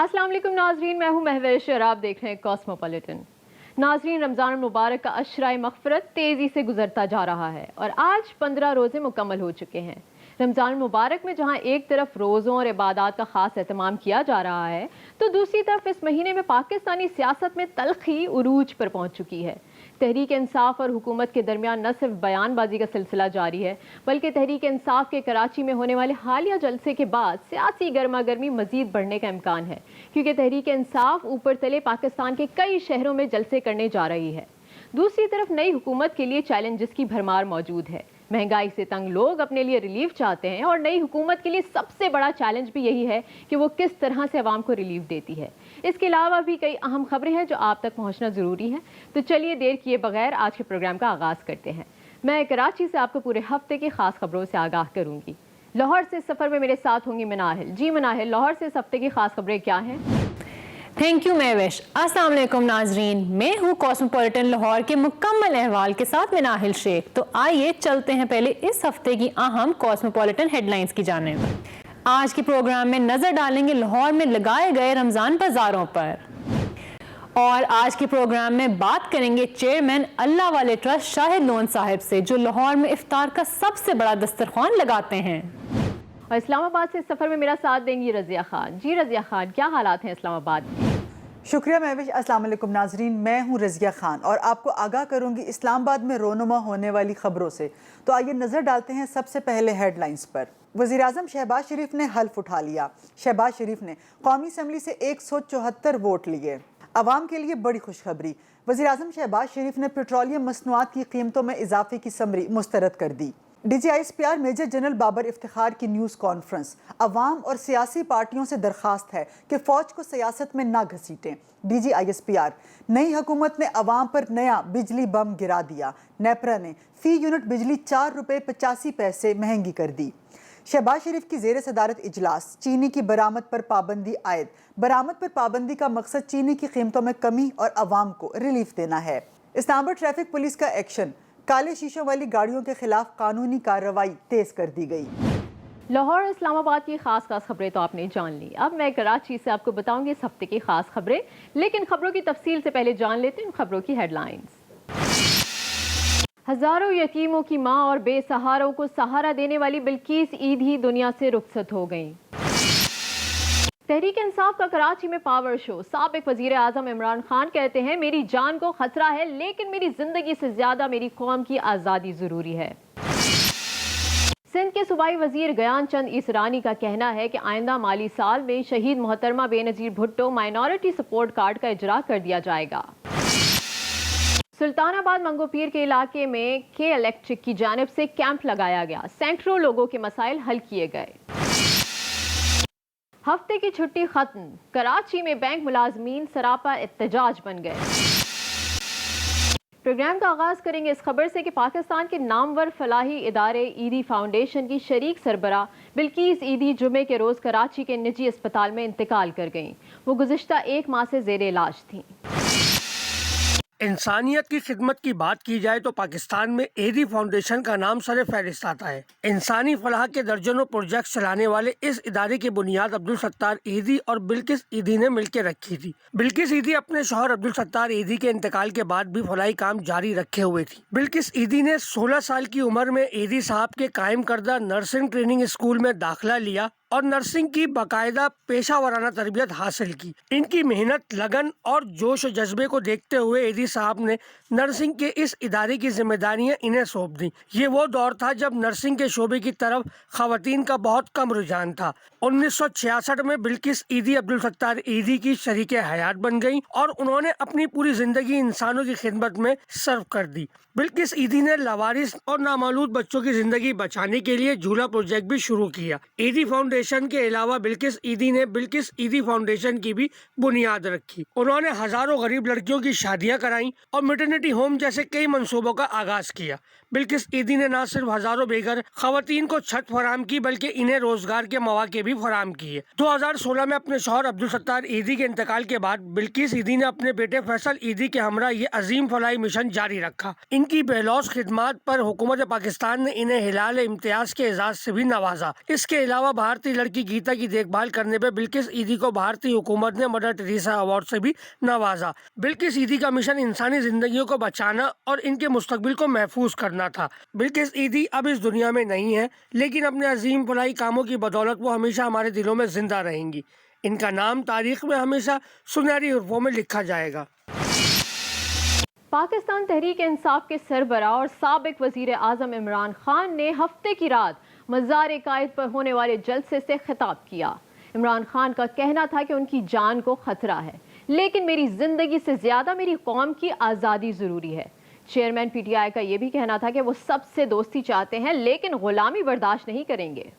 अस्सलाम वालेकुम नाजरीन, मैं हूँ महविश और आप देख रहे हैं कॉस्मोपॉलिटन। नाजरीन, रमज़ान मुबारक का अशराए मग़फ़िरत तेज़ी से गुजरता जा रहा है और आज 15 रोज़े मुकम्मल हो चुके हैं। रमज़ान मुबारक में जहाँ एक तरफ रोज़ों और इबादत का ख़ास एहतमाम किया जा रहा है, तो दूसरी तरफ इस महीने में पाकिस्तानी सियासत में तल्ख़ी उरूज पर पहुँच चुकी है। तहरीक इंसाफ और हुकूमत के दरमियान न सिर्फ बयानबाजी का सिलसिला जारी है, बल्कि तहरीक इंसाफ के कराची में होने वाले हालिया जलसे के बाद सियासी गर्मा गर्मी मजीद बढ़ने का इम्कान है, क्योंकि तहरीक इंसाफ ऊपर तले पाकिस्तान के कई शहरों में जलसे करने जा रही है। दूसरी तरफ नई हुकूमत के लिए चैलेंजेस की भरमार मौजूद है। महंगाई से तंग लोग अपने लिए रिलीफ चाहते हैं और नई हुकूमत के लिए सबसे बड़ा चैलेंज भी यही है कि वो किस तरह से आवाम को रिलीफ देती है। इसके अलावा भी कई अहम खबरें हैं जो आप तक पहुंचना ज़रूरी है। तो चलिए देर किए बगैर आज के प्रोग्राम का आगाज़ करते हैं। मैं कराची से आपको पूरे हफ्ते की ख़ास खबरों से आगाह करूँगी। लाहौर से सफ़र में मेरे साथ होंगी मनाहिल। जी मनाहिल, लाहौर से इस हफ्ते की ख़ास खबरें क्या हैं? Thank you Mahwish. अस्सलाम वालेकुम नाजरीन, मैं हूँ कॉस्मोपॉलिटन लाहौर के मुकम्मल अहवाल के साथ मनाहिल शेख। तो आइए चलते हैं पहले इस हफ्ते की अहम कॉस्मोपॉलिटन हेडलाइंस की जानिब। आज के प्रोग्राम में नजर डालेंगे लाहौर में लगाए गए रमजान बाजारों पर, और आज के प्रोग्राम में बात करेंगे चेयरमैन अल्लाह वाले ट्रस्ट शाहिद लोन साहिब से, जो लाहौर में इफ्तार का सबसे बड़ा दस्तरखान लगाते हैं। और इस्लामाबाद से सफ़र में मेरा साथ देंगी रज़िया खान। जी रज़िया खान, क्या हालात हैं इस्लामाबाद में? शुक्रिया महविश। अस्सलाम वालेकुम नाजरीन, मैं हूँ रज़िया खान और आपको आगाह करूँगी इस्लामाबाद में रोनुमा होने वाली खबरों से। तो आइए नज़र डालते हैं सबसे पहले हेडलाइंस पर। वज़ीर-ए-आज़म शहबाज शरीफ ने हल्फ उठा लिया। शहबाज शरीफ ने कौमी असम्बली से 174 वोट लिए। अवाम के लिए बड़ी खुशखबरी। वज़ीर-ए-आज़म शहबाज शरीफ ने पेट्रोलियम मसनूआत की कीमतों में इजाफे की समरी मुस्तरद कर दी। DGISPR major general Babar Iftikhar की न्यूज़ कॉन्फ्रेंस। अवाम और सियासी पार्टियों से दरख्वास्त है कि फ़ौज को सियासत में ना घसीटें। DGISPR, नई हुकूमत ने अवाम पर नया बिजली बम गिरा दिया। नेपरा ने फ़ी यूनिट बिजली 4 रुपये 85 पैसे महंगी कर दी। शहबाज शरीफ की ज़ेर सदारत इजलास। चीनी की बरामद पर पाबंदी आयद। बरामद पर पाबंदी का मकसद चीनी की कीमतों में कमी और अवाम को रिलीफ देना है। इस्लामाबाद ट्रैफिक पुलिस का एक्शन। काले शीशों वाली गाड़ियों के खिलाफ कानूनी कार्रवाई तेज कर दी गई। लाहौर और इस्लामाबाद की खास खबरें तो आपने जान ली। अब मैं कराची से आपको बताऊंगी इस हफ्ते की खास खबरें, लेकिन खबरों की तफसील से पहले जान लेते हैं खबरों की हेडलाइंस। हजारों यतीमों की मां और बेसहारों को सहारा देने वाली बिल्किस ईद ही दुनिया से रुखसत हो गई। तहरीक इंसाफ का कराची में पावर शो। साबिक वजीर आजम इमरान खान कहते हैं, मेरी जान को खतरा है, लेकिन मेरी जिंदगी से ज्यादा मेरी कौम की आज़ादी जरूरी है। सिंध के सूबाई वजीर गयान चंद ईसरानी का कहना है कि आइंदा माली साल में शहीद मोहतरमा Benazir Bhutto minority support card का इजरा कर दिया जाएगा। सुल्तानाबाद मंगोपीर के इलाके में के इलेक्ट्रिक की जानिब से कैंप लगाया गया। सैकड़ों लोगों के मसाइल हल किए गए। हफ्ते की छुट्टी खत्म। कराची में बैंक मुलाजमीन सरापा एहतजाज बन गए। प्रोग्राम का आगाज करेंगे इस खबर से कि पाकिस्तान के नामवर फलाही इदारे ईदी फाउंडेशन की शरीक सरबरा बिल्किस ईदी जुमे के रोज कराची के निजी अस्पताल में इंतकाल कर गईं। वो गुज़िश्ता 1 माह से जेर इलाज थीं। इंसानियत की खिदमत की बात की जाए तो पाकिस्तान में ईदी फाउंडेशन का नाम सरे फहरिस्त आता है। इंसानी फलाह के दर्जनों प्रोजेक्ट चलाने वाले इस इदारे की बुनियाद अब्दुल सत्तार ईदी और बिल्किस ईदी ने मिलकर रखी थी। बिल्किस ईदी अपने शौहर अब्दुल सत्तार ईदी के इंतकाल के बाद भी फलाही काम जारी रखे हुए थी। बिल्किस ईदी ने 16 साल की उम्र में ईदी साहब के कायम करदा नर्सिंग ट्रेनिंग स्कूल में दाखिला लिया और नर्सिंग की बाकायदा पेशा वराना तरबियत हासिल की। इनकी मेहनत, लगन और जोश व जज्बे को देखते हुए ईदी साहब ने नर्सिंग के इस इदारे की जिम्मेदारियां इन्हें सौंप दी। ये वो दौर था जब नर्सिंग के शोबे की तरफ खवातीन का बहुत कम रुझान था। 1966 में बिल्किस ईदी अब्दुल सत्तार ईदी की शरीके हयात बन गई और उन्होंने अपनी पूरी जिंदगी इंसानों की खिदमत में सर्व कर दी। बिल्किस ईदी ने लावारिस और नामालूद बच्चों की जिंदगी बचाने के लिए झूला प्रोजेक्ट भी शुरू किया। ईदी फाउंडेशन के अलावा बिल्किस ईदी ने बिल्किस ईदी फाउंडेशन की भी बुनियाद रखी। उन्होंने हजारों गरीब लड़कियों की शादियां कराई और मैटरनिटी होम जैसे कई मंसूबों का आगाज किया। बिल्किस ईदी ने न सिर्फ हजारों बेघर खवातीन को छत फराम की, बल्कि इन्हें रोजगार के मौके भी फराम किए। 2016 में अपने शौहर अब्दुल सत्तार ईदी के इंतकाल के बाद बिल्किस ईदी ने अपने बेटे फैसल ईदी के हमरा ये अजीम फलाही मिशन जारी रखा। کی بےلوث خدمات پر حکومت پاکستان نے انہیں ہلال امتیاز کے اعزاز سے بھی نوازا۔ اس کے علاوہ بھارتی لڑکی گیتا کی دیکھ بھال کرنے پہ بلقیس عیدی کو بھارتی حکومت نے مدر ٹریسا ایوارڈ سے بھی نوازا۔ بلقیس عیدی کا مشن انسانی زندگیوں کو بچانا اور ان کے مستقبل کو محفوظ کرنا تھا۔ بلقیس عیدی اب اس دنیا میں نہیں ہے، لیکن اپنے عظیم فلاحی کاموں کی بدولت وہ ہمیشہ ہمارے دلوں میں زندہ رہیں گی۔ ان کا نام تاریخ میں ہمیشہ سنہری حروفوں میں لکھا جائے گا۔ پاکستان تحریک انصاف کے سربراہ اور سابق وزیر اعظم عمران خان نے ہفتے کی رات مزار قائد پر ہونے والے جلسے سے خطاب کیا۔ عمران خان کا کہنا تھا کہ ان کی جان کو خطرہ ہے، لیکن میری زندگی سے زیادہ میری قوم کی آزادی ضروری ہے۔ چیئرمین پی ٹی آئی کا یہ بھی کہنا تھا کہ وہ سب سے دوستی چاہتے ہیں لیکن غلامی برداشت نہیں کریں گے۔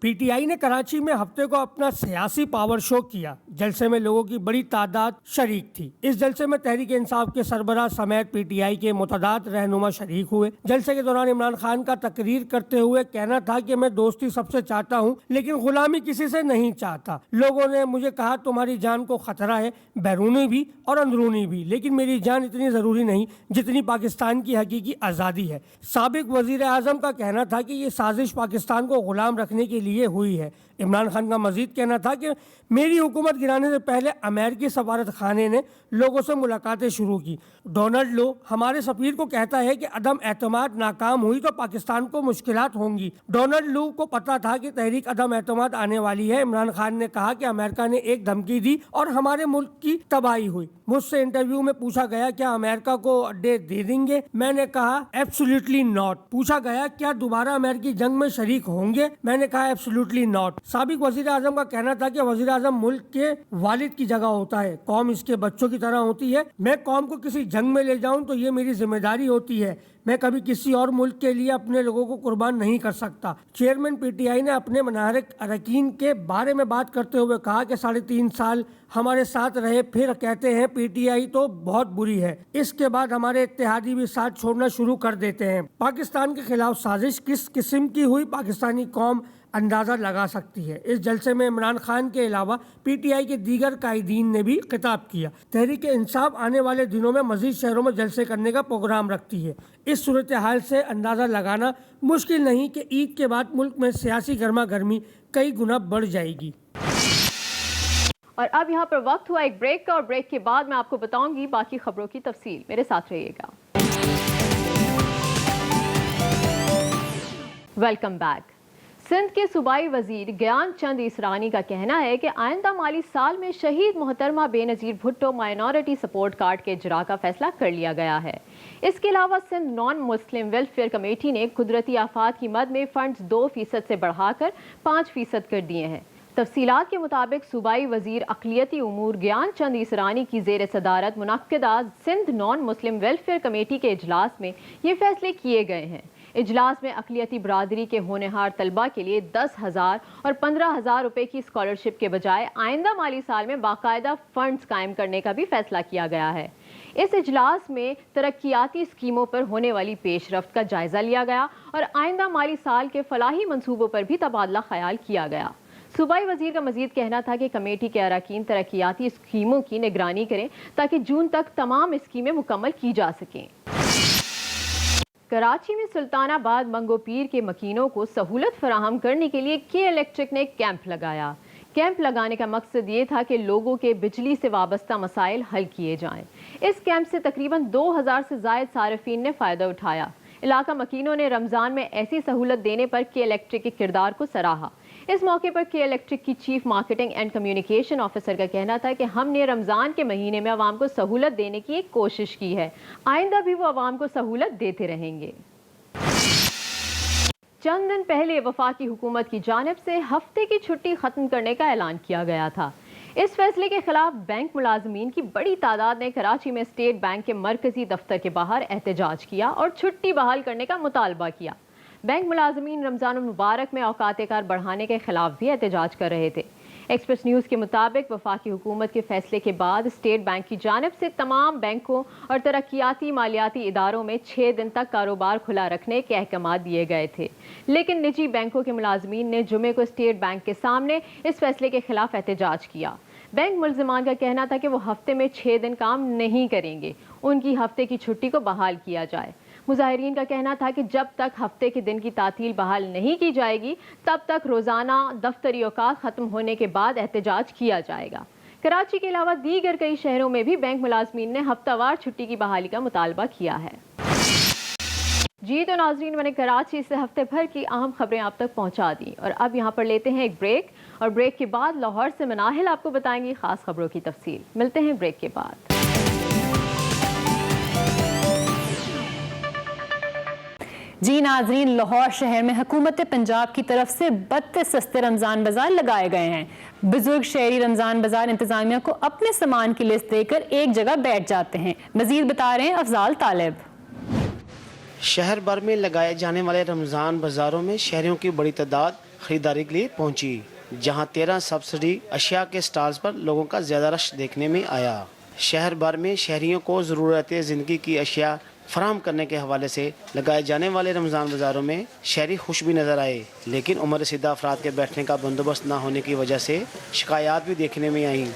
پی ٹی آئی نے کراچی میں ہفتے کو اپنا سیاسی پاور شو کیا۔ جلسے میں لوگوں کی بڑی تعداد شریک تھی۔ اس جلسے میں تحریک انصاف کے سربراہ سمیت پی ٹی آئی کے متعدد رہنما شریک ہوئے۔ جلسے کے دوران عمران خان کا تقریر کرتے ہوئے کہنا تھا کہ میں دوستی سب سے چاہتا ہوں لیکن غلامی کسی سے نہیں چاہتا۔ لوگوں نے مجھے کہا تمہاری جان کو خطرہ ہے، بیرونی بھی اور اندرونی بھی، لیکن میری جان اتنی ضروری نہیں جتنی پاکستان کی حقیقی آزادی ہے۔ سابق وزیر اعظم کا کہنا تھا کہ یہ سازش پاکستان کو غلام رکھنے کے لیے ہوئی ہے۔ عمران خان کا مزید کہنا تھا کہ میری حکومت گرانے سے پہلے امریکی سفارت خانے نے لوگوں سے ملاقاتیں شروع کی۔ ڈونلڈ لو ہمارے سفیر کو کہتا ہے کہ عدم اعتماد ناکام ہوئی تو پاکستان کو مشکلات ہوں گی۔ ڈونلڈ لو کو پتا تھا کہ تحریک عدم اعتماد آنے والی ہے۔ عمران خان نے کہا کہ امریکہ نے ایک دھمکی دی اور ہمارے ملک کی تباہی ہوئی۔ مجھ سے انٹرویو میں پوچھا گیا کیا امریکہ کو اڈے دے دیں گے؟ میں نے کہا ایبسلیوٹلی ناٹ۔ پوچھا گیا کیا دوبارہ امریکی جنگ میں شریک ہوں گے؟ میں نے کہا ایبسلیوٹلی ناٹ۔ سابق وزیر اعظم کا کہنا تھا کہ وزیر اعظم ملک کے والد کی جگہ ہوتا ہے، قوم اس کے بچوں کی طرح ہوتی ہے۔ میں قوم کو کسی جنگ میں لے جاؤں تو یہ میری ذمہ داری ہوتی ہے۔ میں کبھی کسی اور ملک کے لیے اپنے لوگوں کو قربان نہیں کر سکتا۔ چیئرمین پی ٹی آئی نے اپنے منحرف اراکین کے بارے میں بات کرتے ہوئے کہا کہ 3.5 سال ہمارے ساتھ رہے، پھر کہتے ہیں پی ٹی آئی تو بہت بری ہے۔ اس کے بعد ہمارے اتحادی بھی ساتھ چھوڑنا شروع کر دیتے ہیں۔ پاکستان کے خلاف سازش کس قسم کی ہوئی پاکستانی قوم اندازہ لگا سکتی ہے۔ اس جلسے میں عمران خان کے علاوہ پی ٹی آئی کے دیگر قائدین نے بھی خطاب کیا۔ تحریک انصاف آنے والے دنوں میں مزید شہروں میں جلسے کرنے کا پروگرام رکھتی ہے۔ اس صورتحال سے اندازہ لگانا مشکل نہیں کہ عید کے بعد ملک میں سیاسی گرما گرمی کئی گنا بڑھ جائے گی۔ اور اب یہاں پر وقت ہوا ایک بریک کا، اور بریک کے بعد میں آپ کو بتاؤں گی باقی خبروں کی تفصیل۔ میرے ساتھ رہیے گا۔ Welcome back. سندھ کے صوبائی وزیر گیان چند اسرانی کا کہنا ہے کہ آئندہ مالی سال میں شہید محترمہ بے نظیر بھٹو مائنورٹی سپورٹ کارڈ کے اجرا کا فیصلہ کر لیا گیا ہے۔ اس کے علاوہ سندھ نان مسلم ویلفیئر کمیٹی نے قدرتی آفات کی مد میں فنڈز 2% سے بڑھا کر 5% کر دیے ہیں۔ تفصیلات کے مطابق صوبائی وزیر اقلیتی امور گیان چند اسرانی کی زیر صدارت منعقدہ سندھ نان مسلم ویلفیئر کمیٹی کے اجلاس میں یہ فیصلے کیے گئے ہیں۔ اجلاس میں اقلیتی برادری کے ہونہار طلبہ کے لیے 10,000 اور 15,000 روپے کی اسکالرشپ کے بجائے آئندہ مالی سال میں باقاعدہ فنڈز قائم کرنے کا بھی فیصلہ کیا گیا ہے۔ اس اجلاس میں ترقیاتی اسکیموں پر ہونے والی پیش رفت کا جائزہ لیا گیا اور آئندہ مالی سال کے فلاحی منصوبوں پر بھی تبادلہ خیال کیا گیا۔ صوبائی وزیر کا مزید کہنا تھا کہ کمیٹی کے اراکین ترقیاتی اسکیموں کی نگرانی کریں تاکہ جون تک تمام اسکیمیں مکمل کی جا سکیں۔ کراچی میں سلطان آباد منگو پیر کے مکینوں کو سہولت فراہم کرنے کے لیے کے الیکٹرک نے کیمپ لگایا۔ کیمپ لگانے کا مقصد یہ تھا کہ لوگوں کے بجلی سے وابستہ مسائل حل کیے جائیں۔ اس کیمپ سے تقریباً 2000 سے زائد صارفین نے فائدہ اٹھایا۔ علاقہ مکینوں نے رمضان میں ایسی سہولت دینے پر کے الیکٹرک کے کردار کو سراہا۔ اس موقع پر کے الیکٹرک کی chief marketing and communication officer کا کہنا تھا کہ ہم نے رمضان کے مہینے میں عوام کو سہولت دینے کی ایک کوشش کی ہے، آئندہ بھی وہ عوام کو سہولت دیتے رہیں گے۔ چند دن پہلے وفاقی حکومت کی جانب سے ہفتے کی چھٹی ختم کرنے کا اعلان کیا گیا تھا۔ اس فیصلے کے خلاف بینک ملازمین کی بڑی تعداد نے کراچی میں اسٹیٹ بینک کے مرکزی دفتر کے باہر احتجاج کیا اور چھٹی بحال کرنے کا مطالبہ کیا۔ بینک ملازمین رمضان المبارک میں اوقات کار بڑھانے کے خلاف بھی احتجاج کر رہے تھے۔ ایکسپریس نیوز کے مطابق وفاقی حکومت کے فیصلے کے بعد اسٹیٹ بینک کی جانب سے تمام بینکوں اور ترقیاتی مالیاتی اداروں میں 6 دن تک کاروبار کھلا رکھنے کے احکامات دیے گئے تھے، لیکن نجی بینکوں کے ملازمین نے جمعے کو اسٹیٹ بینک کے سامنے اس فیصلے کے خلاف احتجاج کیا۔ बैंक मुलजिमान का कहना था कि वो हफ्ते में 6 दिन काम नहीं करेंगे, उनकी हफ्ते की छुट्टी को बहाल किया जाए। मुजाहिरीन का कहना था कि जब तक हफ्ते के दिन की तातील बहाल नहीं की जाएगी तब तक रोज़ाना दफ्तरी औकात ख़त्म होने के बाद एहतजाज किया जाएगा। कराची के अलावा दीगर कई शहरों में भी बैंक मुलाजमीन ने हफ्तावार छुट्टी की बहाली का मुतालबा किया है। जी तो नाजरीन, मैंने कराची से हफ्ते भर की अहम खबरें आप तक पहुंचा दी और अब यहाँ पर लेते हैं एक ब्रेक और ब्रेक के बाद लाहौर से मनाहिल आपको बताएंगी खास खबरों की तफसील। मिलते हैं ब्रेक के बाद। जी नाजरीन, लाहौर शहर में हुकूमत पंजाब की तरफ से 32 सस्ते रमज़ान बाजार लगाए गए हैं। बुजुर्ग शहरी रमज़ान बाजार इंतजामिया को अपने सामान की लिस्ट देकर एक जगह बैठ जाते हैं। मजीद बता रहे हैं अफजाल तालिब। शहर भर में लगाए जाने वाले रमज़ान बाज़ारों में शहरियों की बड़ी तादाद ख़रीदारी के लिए पहुंची, जहां 13 सब्सिडी अशिया के स्टॉल्स पर लोगों का ज़्यादा रश देखने में आया। शहर भर में शहरियों को ज़रूरत ज़िंदगी की अशिया फराहम करने के हवाले से लगाए जाने वाले रमज़ान बाज़ारों में शहरी खुश भी नज़र आए, लेकिन उम्र रसीदा अफराद के बैठने का बंदोबस्त न होने की वजह से शिकायत भी देखने में आईं।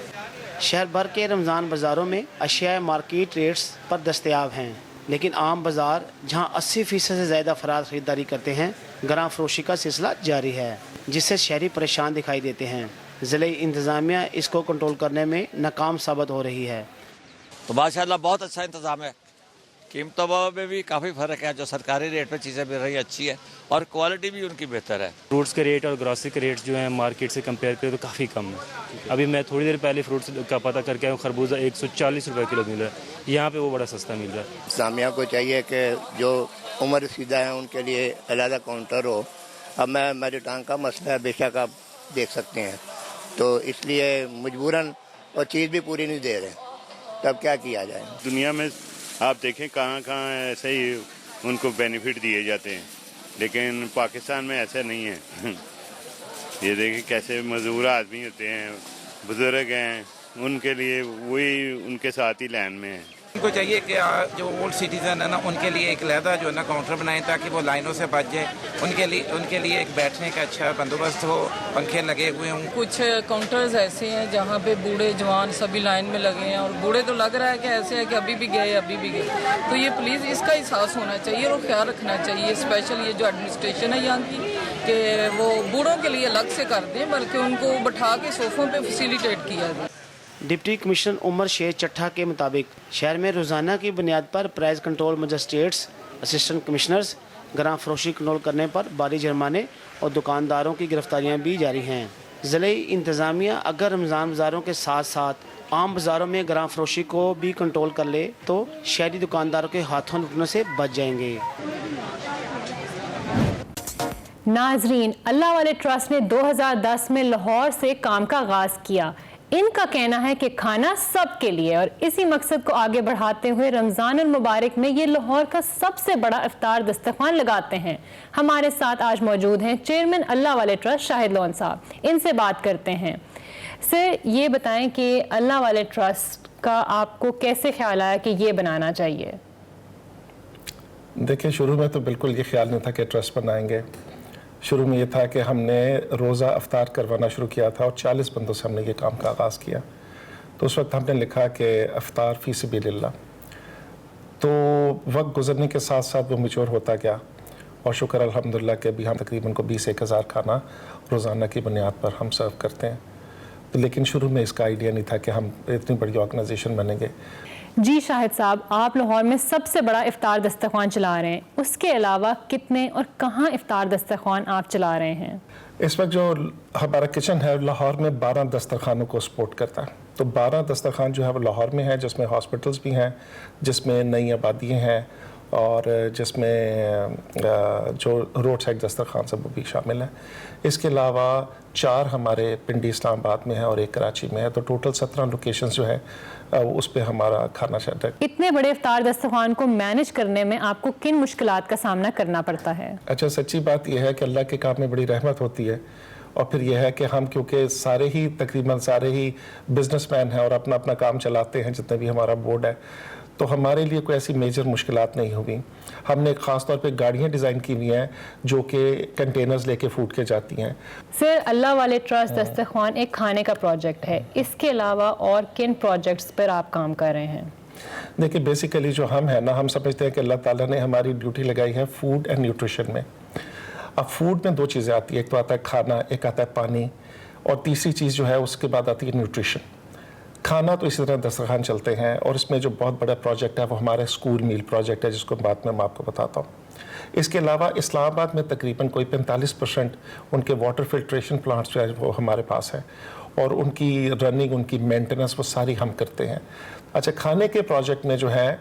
शहर भर के रमज़ान बाज़ारों में अशिया मार्केट रेट्स पर दस्तयाब हैं, लेकिन आम बाज़ार जहां 80% से ज़्यादा अफराद ख़रीदारी करते हैं, गरां फरोशी का सिलसिला जारी है, जिससे शहरी परेशान दिखाई देते हैं। ज़िले इंतज़ामिया इसको कंट्रोल करने में नाकाम साबित हो रही है। तो माशाल्लाह बहुत अच्छा इंतज़ाम है। कीमतों में भी काफ़ी फ़र्क है, जो सरकारी रेट पे चीज़ें मिल रही अच्छी है और क्वालिटी भी उनकी बेहतर है। फ्रूट्स के रेट और ग्रॉसरी के रेट जो हैं मार्केट से कंपेयर करें तो काफ़ी कम है। अभी मैं थोड़ी देर पहले फ्रूट्स का पता करके आया हूँ, खरबूजा 140 रुपये किलो मिल रहा है, यहाँ पे वो बड़ा सस्ता मिल रहा है। सामिया को चाहिए कि जो उम्र रसीदा है उनके लिए अलग काउंटर हो। अब मेरे टांग का मसला है, बेशक आप देख सकते हैं, तो इसलिए मजबूरन और चीज़ भी पूरी नहीं दे रहे, तब क्या किया जाए। दुनिया में आप देखें कहाँ कहाँ ऐसे ही उनको बेनिफिट दिए जाते हैं, लेकिन पाकिस्तान में ऐसा नहीं है। ये देखें कैसे मजदूर आदमी होते हैं, बुजुर्ग हैं, उनके लिए वही उनके साथ ही लाइन में है। उनको चाहिए कि जो ओल्ड सिटीज़न है ना, उनके लिए एक लहदा जो है ना काउंटर बनाएं ताकि वो लाइनों से बच जाए। उनके लिए एक बैठने का अच्छा बंदोबस्त हो, पंखे लगे हुए हों। कुछ काउंटर्स ऐसे हैं जहाँ पे बूढ़े जवान सभी लाइन में लगे हैं और बूढ़े तो लग रहा है कि ऐसे है कि अभी भी गए। तो ये प्लीज़ इसका एहसास होना चाहिए और ख्याल रखना चाहिए, स्पेशल ये जो एडमिनिस्ट्रेशन है यहाँ की, कि वो बूढ़ों के लिए अलग से कर दें, बल्कि उनको बैठा के सोफ़ों पर फैसिलिटेट किया जाए। डिप्टी कमिश्नर उमर शेर चट्ठा के मुताबिक शहर में रोज़ाना की बुनियाद पर price control magistrates, assistant commissioners, गरां फरोशी कंट्रोल करने पर भारी जुर्माने और दुकानदारों की गिरफ्तारियां भी जारी हैं। ज़िले इंतज़ामिया अगर रमज़ान बाज़ारों के साथ साथ आम बाज़ारों में गरां फरोशी को भी कंट्रोल कर ले तो शहरी दुकानदारों के हाथों लुटने से बच जाएंगे। नाजरीन, अल्लाह वाले ट्रस्ट ने 2010 में लाहौर से काम का आगाज़ किया। इनका कहना है कि खाना सबके लिए, और इसी मकसद को आगे बढ़ाते हुए रमज़ान अल मुबारक में ये लाहौर का सबसे बड़ा इफ्तार दस्तरखान लगाते हैं। हमारे साथ आज मौजूद हैं चेयरमैन अल्लाह वाले ट्रस्ट शाहिद लोन साहब, इनसे बात करते हैं। सर, ये बताएं कि अल्लाह वाले ट्रस्ट का आपको कैसे ख्याल आया कि ये बनाना चाहिए? देखिए, शुरू में तो बिल्कुल ये ख्याल नहीं था कि ट्रस्ट बनाएंगे। शुरू में ये था कि हमने रोज़ा अफ्तार करवाना शुरू किया था और 40 बंदों से हमने ये काम का आगाज़ किया। तो उस वक्त हमने लिखा कि अफ्तार फ़ी सबीलिल्लाह। तो वक्त गुज़रने के साथ साथ वो मैच्योर होता गया और शुक्र अल्हम्दुलिल्लाह कि अभी हम तकरीबन को 20-21 हज़ार खाना रोज़ाना की बुनियाद पर हम सर्व करते हैं। तो लेकिन शुरू में इसका आइडिया नहीं था कि हम इतनी बड़ी ऑर्गेनाइजेशन बनेंगे। जी शाहिद साहब, आप लाहौर में सबसे बड़ा इफ्तार दस्तरखान चला रहे हैं, उसके अलावा कितने और कहाँ इफ्तार दस्तरखान आप चला रहे हैं? इस वक्त जो हमारा किचन है लाहौर में 12 दस्तरखानों को सपोर्ट करता है। तो 12 दस्तरखान जो है वो लाहौर में है, जिसमें हॉस्पिटल्स भी हैं, जिसमें नई आबादियाँ हैं और जिसमें जो रोड साइड दस्तरखान सब वो भी शामिल है। इसके अलावा 4 हमारे पिंडी इस्लामाबाद में है और 1 कराची में है। तो टोटल 17 लोकेशंस जो है उस पे हमारा खाना सेंटर है। इतने बड़े इफ्तार दस्तरखान को मैनेज करने में आपको किन मुश्किलात का सामना करना पड़ता है? अच्छा, सच्ची बात यह है कि अल्लाह के काम में बड़ी रहमत होती है और फिर यह है कि हम क्योंकि तकरीबन सारे ही बिजनेसमैन हैं और अपना अपना काम चलाते हैं, जितने भी हमारा बोर्ड है, تو ہمارے لیے کوئی ایسی میجر مشکلات نہیں ہوئی. ہم نے خاص طور پہ گاڑیاں ڈیزائن کی ہوئی ہیں جو کہ کنٹینرز لے کے فوڈ کے جاتی ہیں. سر، اللہ والے ٹرسٹ دسترخوان ایک کھانے کا پروجیکٹ ہے، اس کے علاوہ اور کن پروجیکٹس پر آپ کام کر رہے ہیں؟ دیکھیں بیسیکلی جو ہم ہیں نا، ہم سمجھتے ہیں کہ اللہ تعالیٰ نے ہماری ڈیوٹی لگائی ہے فوڈ اینڈ نیوٹریشن میں. اب فوڈ میں دو چیزیں آتی ہیں، ایک تو آتا ہے کھانا، ایک آتا ہے پانی، اور تیسری چیز جو ہے اس کے بعد آتی ہے نیوٹریشن. کھانا تو اسی طرح دسترخوان چلتے ہیں، اور اس میں جو بہت بڑا پروجیکٹ ہے وہ ہمارا اسکول میل پروجیکٹ ہے، جس کو بعد میں آپ کو بتاتا ہوں. اس کے علاوہ اسلام آباد میں تقریباً کوئی 45% ان کے واٹر فلٹریشن پلانٹس جو ہے وہ ہمارے پاس ہیں، اور ان کی رننگ، ان کی مینٹیننس وہ ساری ہم کرتے ہیں. اچھا، کھانے کے پروجیکٹ میں جو ہے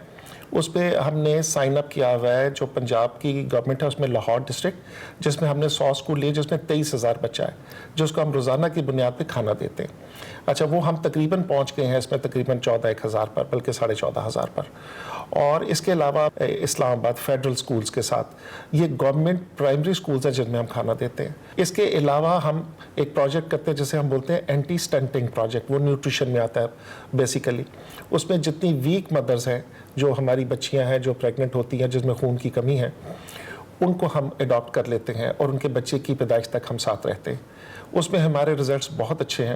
اس پہ ہم نے سائن اپ کیا ہوا ہے، جو پنجاب کی گورنمنٹ ہے اس میں لاہور ڈسٹرکٹ، جس میں ہم نے 100 اسکول لیے، جس میں 23,000 بچہ ہے، جس کو ہم روزانہ کی بنیاد پہ کھانا دیتے ہیں. اچھا، وہ ہم تقریباً پہنچ گئے ہیں اس میں تقریباً 14,000 پر، بلکہ 14,500 پر. اور اس کے علاوہ اسلام آباد فیڈرل سکولز کے ساتھ یہ گورنمنٹ پرائمری سکولز ہیں جن میں ہم کھانا دیتے ہیں. اس کے علاوہ ہم ایک پروجیکٹ کرتے ہیں جسے ہم بولتے ہیں اینٹی سٹنٹنگ پروجیکٹ، وہ نیوٹریشن میں آتا ہے بیسیکلی. اس میں جتنی ویک مدرز ہیں، جو ہماری بچیاں ہیں جو پریگننٹ ہوتی ہیں، جس میں خون کی کمی ہے، ان کو ہم اڈاپٹ کر لیتے ہیں اور ان کے بچے کی پیدائش تک ہم ساتھ رہتے ہیں. اس میں ہمارے رزلٹس بہت اچھے ہیں،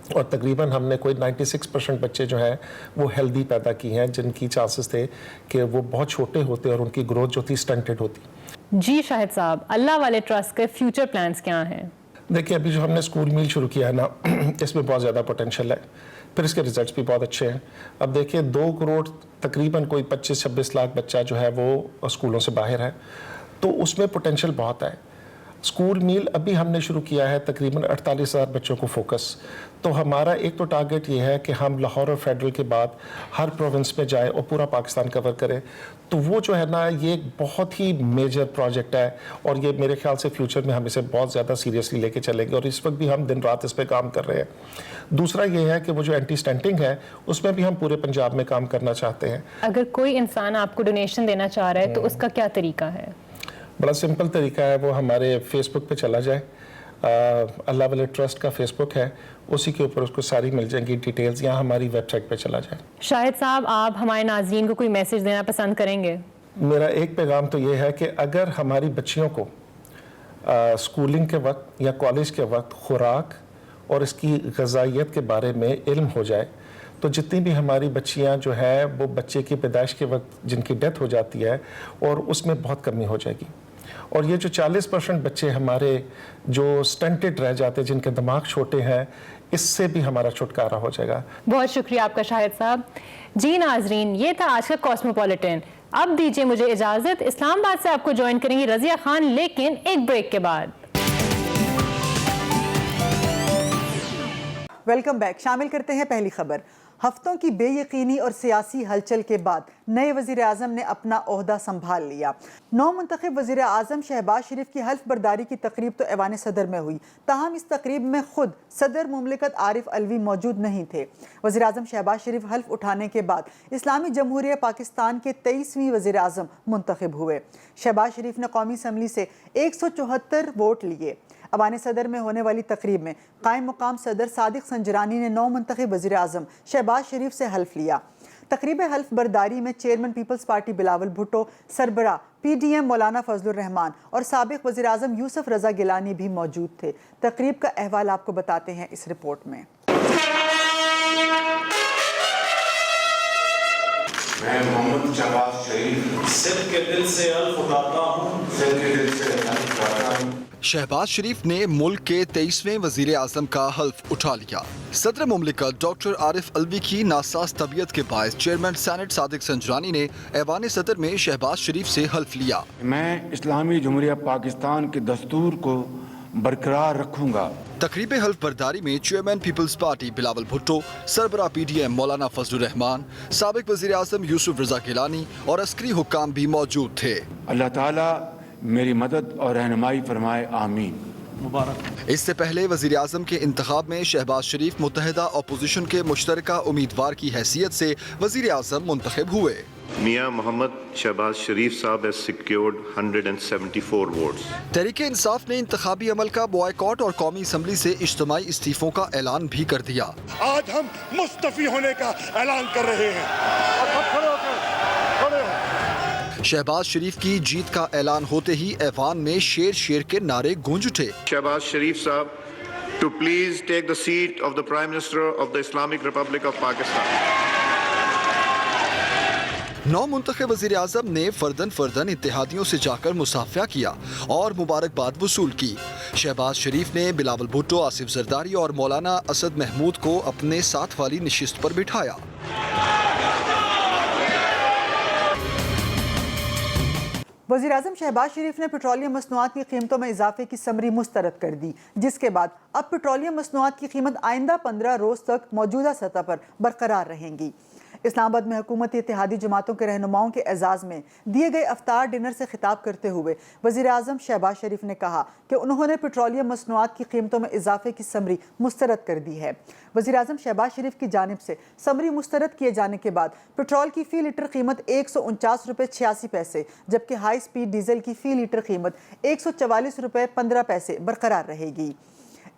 اور تقریباً ہم نے کوئی 96% بچے جو ہیں وہ ہیلدی پیدا کی ہیں، جن کی چانسز تھے کہ وہ بہت چھوٹے ہوتے اور ان کی گروتھ جو تھی سٹنٹڈ ہوتی. جی شاہد صاحب، اللہ والے ٹرسٹ کے فیوچر پلانز کیا ہیں؟ دیکھیے، ابھی جو ہم نے اسکول میل شروع کیا ہے نا، اس میں بہت زیادہ پوٹینشیل ہے، پھر اس کے ریزلٹس بھی بہت اچھے ہیں. اب دیکھیے 2 کروڑ تقریباً کوئی 25-26 لاکھ بچہ جو ہے وہ اسکولوں سے باہر ہے، تو اس میں پوٹینشیل بہت ہے. اسکول میل ابھی ہم نے شروع کیا ہے تقریباً 48,000 بچوں کو فوکس. تو ہمارا ایک تو ٹارگیٹ یہ ہے کہ ہم لاہور اور فیڈرل کے بعد ہر پروونس میں جائیں اور پورا پاکستان کور کریں. تو وہ جو ہے نا، یہ ایک بہت ہی میجر پروجیکٹ ہے، اور یہ میرے خیال سے فیوچر میں ہم اسے بہت زیادہ سیریسلی لے کے چلیں گے، اور اس وقت بھی ہم دن رات اس پہ کام کر رہے ہیں. دوسرا یہ ہے کہ وہ جو اینٹی سٹنٹنگ ہے اس میں بھی ہم پورے پنجاب میں کام کرنا چاہتے ہیں. اگر کوئی انسان آپ کو ڈونیشن دینا چاہ رہا ہے تو اس کا کیا طریقہ ہے؟ بڑا سمپل طریقہ ہے، وہ ہمارے فیس بک پہ چلا جائے، اللہ والے ٹرسٹ کا فیس بک ہے، اسی کے اوپر اس کو ساری مل جائیں گی ڈیٹیلز، یا ہماری ویب سائٹ پہ چلا جائے. شاہد صاحب، آپ ہمارے ناظرین کو کوئی میسج دینا پسند کریں گے؟ میرا ایک پیغام تو یہ ہے کہ اگر ہماری بچیوں کو اسکولنگ کے وقت یا کالج کے وقت خوراک اور اس کی غذائیت کے بارے میں علم ہو جائے، تو جتنی بھی ہماری بچیاں جو ہے وہ بچے کی پیدائش کے وقت جن کی ڈیتھ ہو جاتی ہے، اور اس میں بہت کمی ہو جائے گی. اور یہ جو 40% بچے ہمارے جو سٹنٹڈ رہ جاتے ہیں، جن کے دماغ چھوٹے ہیں، اس سے بھی ہمارا چھٹکارا ہو جائے گا. بہت شکریہ آپ کا شاہد صاحب. جی ناظرین، یہ تھا آج کا کاسموپولیٹن. اب دیجیے مجھے اجازت، اسلام آباد سے آپ کو جوائن کریں گی رضیہ خان، لیکن ایک بریک کے بعد. Welcome back. شامل کرتے ہیں پہلی خبر. ہفتوں کی بے یقینی اور سیاسی ہلچل کے بعد نئے وزیر اعظم نے اپنا عہدہ سنبھال لیا. نو منتخب وزیر اعظم شہباز شریف کی حلف برداری کی تقریب تو ایوان صدر میں ہوئی، تاہم اس تقریب میں خود صدر مملکت عارف علوی موجود نہیں تھے. وزیر اعظم شہباز شریف حلف اٹھانے کے بعد اسلامی جمہوریہ پاکستان کے 23ویں وزیر اعظم منتخب ہوئے. شہباز شریف نے قومی اسمبلی سے 174 ووٹ لیے. ایوان صدر میں ہونے والی تقریب میں قائم مقام صدر صادق سنجرانی نے نو منتخب وزیر اعظم شہباز شریف سے حلف لیا. تقریب حلف برداری میں چیئرمین پیپلز پارٹی بلاول بھٹو، سربراہ PDM مولانا فضل الرحمان اور سابق وزیر اعظم یوسف رضا گیلانی بھی موجود تھے. تقریب کا احوال آپ کو بتاتے ہیں اس رپورٹ میں. میں محمد شہباز شریف سب کے دل سے حلف اٹھاتا ہوں، سب کے دل سے حلف اٹھاتا ہوں. شہباز شریف نے ملک کے 23ویں وزیر اعظم کا حلف اٹھا لیا. صدر مملکت ڈاکٹر عارف علوی کی ناساز طبیعت کے باعث چیئرمین سینٹ صادق سنجرانی نے ایوان صدر میں شہباز شریف سے حلف لیا. میں اسلامی جمہوریہ پاکستان کے دستور کو برقرار رکھوں گا. تقریب حلف برداری میں چیئرمین پیپلز پارٹی بلاول بھٹو، سربراہ PDM مولانا فضل الرحمان، سابق وزیر اعظم یوسف رضا گیلانی اور عسکری حکام بھی موجود تھے. اللہ تعالیٰ میری مدد اور رہنمائی فرمائے، آمین. मुबारक। इससे पहले वजीर आजम के इंतखाब में शहबाज शरीफ मुत्तहिदा अपोजिशन के मुश्तरका उम्मीदवार की हैसियत से वजीर आजम मुंतखब हुए। मियां मोहम्मद शहबाज शरीफ साहब has secured 174 votes। Tehreek Insaf ने इंतखाबी अमल का बॉयकॉट और कौमी असम्बली से इज्तिमाई इस्तीफों का ऐलान भी कर दिया। आज हम मुस्तफी होने का ऐलान कर रहे हैं। शहबाज शरीफ की जीत का ऐलान होते ही ऐवान में शेर शेर के नारे गूंज उठे। शहबाज शरीफ साहब to please take the seat of the Prime Minister of the Islamic Republic of Pakistan। नौ मुंतखब वज़ीर आज़म ने फर्दन इत्तेहादियों से जाकर मुसाफिया किया और मुबारकबाद वसूल की। शहबाज शरीफ ने बिलावल भुट्टो, आसिफ जरदारी और मौलाना असद महमूद को अपने साथ वाली नशिस्त पर बिठाया। वज़ीर आज़म शहबाज शरीफ ने पेट्रोलियम मसनूआत की कीमतों में इजाफे की समरी मुस्तरद कर दी, जिसके बाद अब पेट्रोलियम मसनूआत की कीमत आइंदा 15 रोज़ तक मौजूदा सतह पर बरकरार रहेंगी। इस्लामाबाद में हुकूमती इत्तेहादी जमातों के रहनुमाओं के एजाज़ में दिए गए अफ्तार डिनर से खिताब करते हुए वज़ीर आज़म शहबाज शरीफ ने कहा कि उन्होंने पेट्रोलियम मसनूआत की कीमतों में इजाफे की समरी मुस्तरद कर दी है। वज़ीर आज़म शहबाज शरीफ की जानिब से समरी मुस्तरद किए जाने के बाद पेट्रोल की फ़ी लीटर कीमत 149 रुपये 86 पैसे, जबकि हाई स्पीड डीजल की फ़ी लीटर कीमत 144 रुपये 15 पैसे बरकरार रहेगी।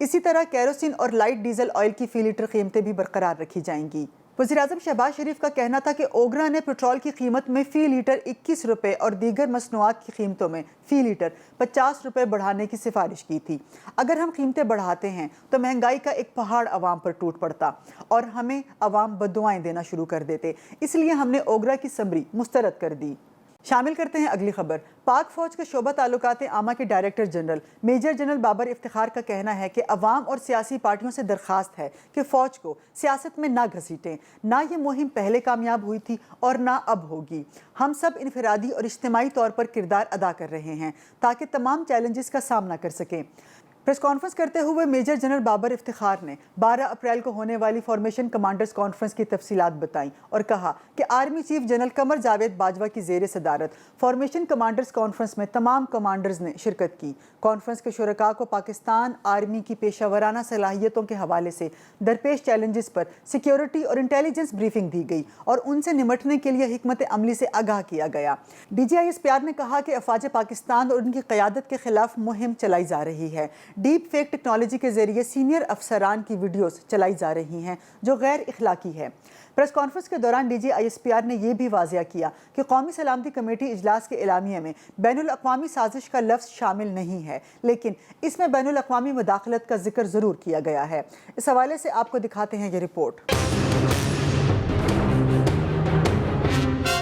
इसी तरह कैरोसिन और लाइट डीजल ऑयल की फ़ी लीटर कीमतें भी बरकरार रखी जाएंगी। वज़ीर आज़म शहबाज शरीफ का कहना था कि ओगरा ने पेट्रोल की कीमत में फ़ी लीटर 21 रुपये और दीगर मसनूआत की कीमतों में फ़ी लीटर 50 रुपये बढ़ाने की सिफारिश की थी। अगर हम कीमतें बढ़ाते हैं तो महंगाई का एक पहाड़ अवाम पर टूट पड़ता और हमें अवाम बद्दुआएं देना शुरू कर देते, इसलिए हमने ओगरा की समरी मुस्तरद कर दी। शामिल करते हैं अगली खबर। पाक फौज के शोबा ताल्लुकात आमा के director general major general Babar Iftikhar का कहना है कि अवाम और सियासी पार्टियों से दरख्वास्त है कि फ़ौज को सियासत में ना घसीटें। ना ये मुहिम पहले कामयाब हुई थी और ना अब होगी। हम सब इनफरादी और इज्तिमाई तौर पर किरदार अदा कर रहे हैं ताकि तमाम चैलेंजेस का सामना कर सकें। प्रेस कॉन्फ्रेंस करते हुए मेजर जनरल बाबर इफ्तिखार ने 12 अप्रैल को होने वाली फॉर्मेशन कमांडर्स कॉन्फ्रेंस की तफसीलात बताई और कहा कि army chief general Qamar Javed Bajwa की ज़ेर सदारत फॉर्मेशन कमांडर्स कॉन्फ्रेंस में तमाम कमांडर्स ने शिरकत की। कॉन्फ्रेंस के शुरका को पाकिस्तान आर्मी की पेशावराना सलाहियतों के हवाले से दरपेश चैलेंजेस पर सिक्योरिटी और इंटेलिजेंस ब्रीफिंग दी गई और उनसे निमटने के लिए हिकमत अमली से आगाह किया गया। DGISPR ने कहा कि अफवाज पाकिस्तान और उनकी क़यादत के खिलाफ मुहिम चलाई जा रही है। डीप फेक टेक्नोलॉजी के जरिए सीनियर अफसरान की वीडियोस चलाई जा रही हैं जो गैर इखलाकी है। प्रेस कॉन्फ्रेंस के दौरान DGISPR ने यह भी वाज़िया किया कि कौमी सलामती कमेटी इजलास के एलामिया में बैनुल अक़वामी साजिश का लफ्ज़ शामिल नहीं है, लेकिन इसमें बैनुल अक़वामी मुदाखलत का जिक्र ज़रूर किया गया है। इस हवाले से आपको दिखाते हैं ये रिपोर्ट।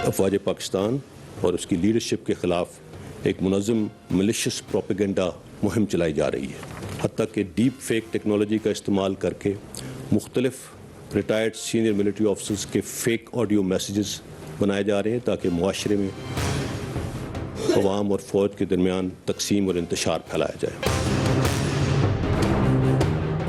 अफवाज पाकिस्तान और उसकी लीडरशिप के ख़िलाफ़ एक मुनज़्ज़म मलिशियस प्रोपेगेंडा मुहिम चलाई जा रही है। हत्ता कि डीप फेक टेक्नोलॉजी का इस्तेमाल करके मुख्तलिफ रिटायर्ड सीनियर मिलिट्री ऑफिसर्स के फेक ऑडियो मैसेजेस बनाए जा रहे हैं ताकि मुआशरे में अवाम और फ़ौज के दरमियान तकसीम और इंतशार फैलाया जाए।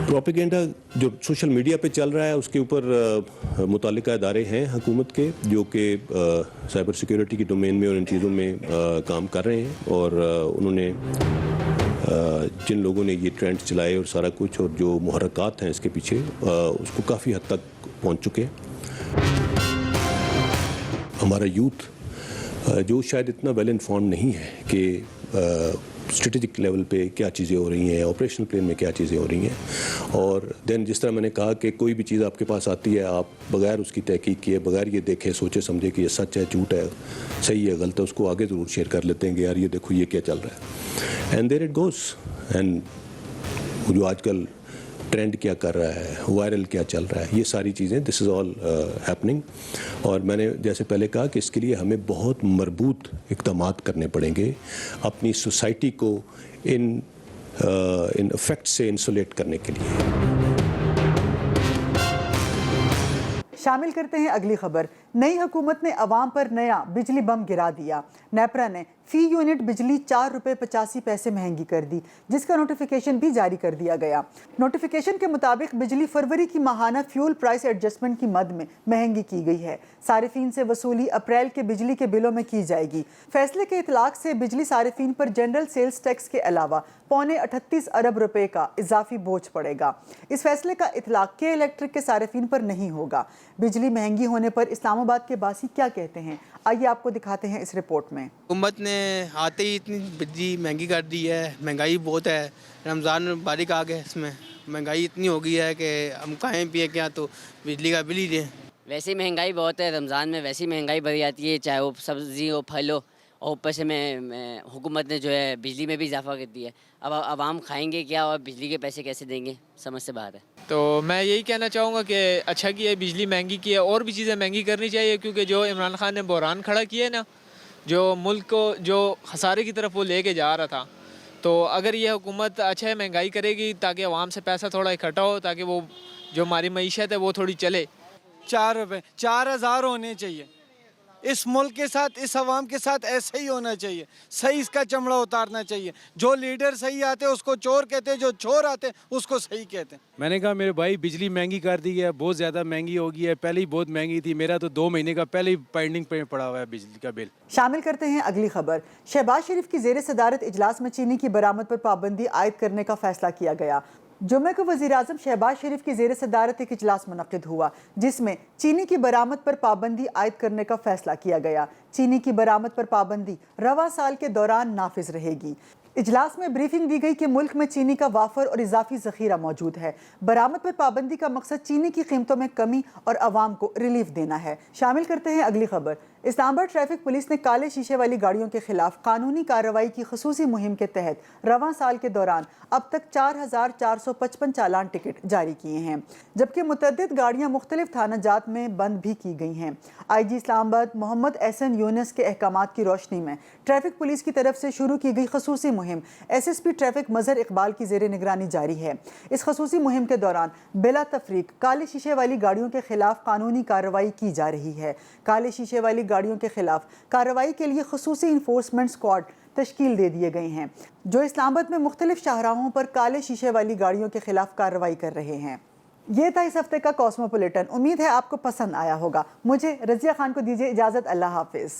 प्रोपेगेंडा जो सोशल मीडिया पे चल रहा है उसके ऊपर मुताल्लिका इदारे हैं हुकूमत के जो कि साइबर सिक्योरिटी की डोमेन में और इन चीज़ों में काम कर रहे हैं और उन्होंने जिन लोगों ने ये ट्रेंड चलाए और सारा कुछ और जो मुहर्रकात हैं इसके पीछे उसको काफ़ी हद तक पहुंच चुके हैं। हमारा यूथ जो शायद इतना वेल इन्फॉर्म नहीं है कि स्ट्रेटेजिक लेवल पे क्या चीज़ें हो रही हैं, ऑपरेशनल प्लेन में क्या चीज़ें हो रही हैं। और देन जिस तरह मैंने कहा कि कोई भी चीज़ आपके पास आती है आप बगैर उसकी तहकीक किए, बगैर ये देखे सोचे समझे कि ये सच है, झूठ है, सही है, गलत है, उसको आगे ज़रूर शेयर कर लेते हैं कि यार ये देखो ये क्या चल रहा है। And there it goes. And जो आजकल ट्रेंड क्या कर रहा है, वायरल क्या चल रहा है, ये सारी चीज़ें दिस इज़ ऑल हैपनिंग। और मैंने जैसे पहले कहा कि इसके लिए हमें बहुत मरबूत इक़दामात करने पड़ेंगे अपनी सोसाइटी को इन इफेक्ट से इंसुलेट करने के लिए। शामिल करते हैं अगली खबर। नई हुकूमत ने अवाम पर नया बिजली बम गिरा दिया। नेपरा ने फी यूनिट बिजली 4 रुपये 85 पैसे महंगी कर दी, जिसका नोटिफिकेशन भी जारी कर दिया गया। नोटिफिकेशन के मुताबिक बिजली फरवरी की माहाना फ्यूल प्राइस एडजस्टमेंट की मद में महंगी की गई है। सारिफीन से वसूली अप्रैल के बिजली के बिलों में की जाएगी। फैसले के इतलाक से बिजली सारिफीन पर जनरल सेल्स टैक्स के अलावा 38 अरब रुपए का इजाफी बोझ पड़ेगा। इस फैसले का इतलाक के इलेक्ट्रिक के सारिफीन पर नहीं होगा। बिजली महंगी होने पर इस्लामाबाद के बासी क्या कहते हैं, आइए आपको दिखाते हैं इस रिपोर्ट में। हुकूमत ने आते ही इतनी बिजली महंगी कर दी है, महंगाई बहुत है। रमज़ान मुबारक आ गए, इसमें महंगाई इतनी हो गई है कि हम खाएँ पिए क्या तो बिजली का बिल ही दें। वैसे ही महंगाई बहुत है, रमज़ान में वैसी महंगाई बढ़ जाती है, चाहे वो सब्ज़ी हो फल हो, और ऊपर से हुकूमत ने जो है बिजली में भी इजाफा कर दिया है। अब आवाम खाएंगे क्या और बिजली के पैसे कैसे देंगे, समझ से बाहर है। तो मैं यही कहना चाहूँगा कि अच्छा की है बिजली महंगी की है, और भी चीज़ें महंगी करनी चाहिए, क्योंकि जो इमरान खान ने बहरान खड़ा किया है ना, जो मुल्क को जो खसारे की तरफ वो लेके जा रहा था, तो अगर ये हुकूमत अच्छा महंगाई करेगी ताकि आवाम से पैसा थोड़ा इकट्ठा हो, ताकि वो जो हमारी मईशत है वो थोड़ी चले। 4 रुपये 4000 होने चाहिए। इस मुल्क के साथ, इस आवाम के साथ ऐसे ही होना चाहिए। सही इसका चमड़ा उतारना चाहिए। जो लीडर सही आते हैं उसको चोर कहते हैं, जो चोर आते हैं उसको सही कहते हैं। मैंने कहा मेरे भाई बिजली महंगी कर दी है, बहुत ज़्यादा महंगी हो गई है, पहले ही बहुत महंगी थी। मेरा तो 2 महीने का पहले ही पेंडिंग पे पड़ा हुआ है बिजली का बिल। शामिल करते हैं अगली खबर। शहबाज शरीफ की ज़ेर सदारत इजलास में चीनी की बरामद पर पाबंदी आयद करने का फैसला किया गया। जुम्मे को वज़ीर-ए-आज़म शहबाज शरीफ की ज़ेर सदारत एक इजलास मुनक़िद हुआ, जिसमें चीनी की बरामद पर पाबंदी आयद करने का फैसला किया गया। चीनी की बरामद पर पाबंदी रवा साल के दौरान नाफिज रहेगी। इजलास में ब्रीफिंग दी गई कि मुल्क में चीनी का वाफर और इजाफी ज़ख़ीरा मौजूद है। बरामद पर पाबंदी का मकसद चीनी की कीमतों में कमी और आवाम को रिलीफ देना है। शामिल करते हैं अगली खबर। इस्लामाबाद ट्रैफिक पुलिस ने काले शीशे वाली गाड़ियों के खिलाफ कानूनी कार्रवाई की खसूसी मुहिम के तहत रवां साल के दौरान अब तक 4455 चालान टिकट जारी किए हैं, जबकि मुतअद्दिद गाड़ियां मुख्तलिफ थाना जात में बंद भी की गई हैं। IG इस्लामाबाद मोहम्मद एहसन यूनुस के अहकामात की रोशनी में ट्रैफिक पुलिस की तरफ से शुरू की गई खसूसी मुहिम SSP ट्रैफिक मजहर इकबाल की जेर निगरानी जारी है। इस खसूसी मुहिम के दौरान बिला तफरीक काले शीशे वाली गाड़ियों के खिलाफ कानूनी कार्रवाई की जा रही है। काले शीशे वाली गाड़ियों के खिलाफ कार्रवाई के लिए खसूसी इन्फोर्समेंट स्क्वाड तश्कील दे दिए गए हैं, जो इस्लामाबाद में मुख्तलिफ शाहराहों पर काले शीशे वाली गाड़ियों के खिलाफ कार्रवाई कर रहे हैं। ये था इस हफ्ते का कॉस्मोपॉलिटन। उम्मीद है आपको पसंद आया होगा। मुझे रज़िया खान को दीजिए इजाज़त। अल्लाह हाफिज़।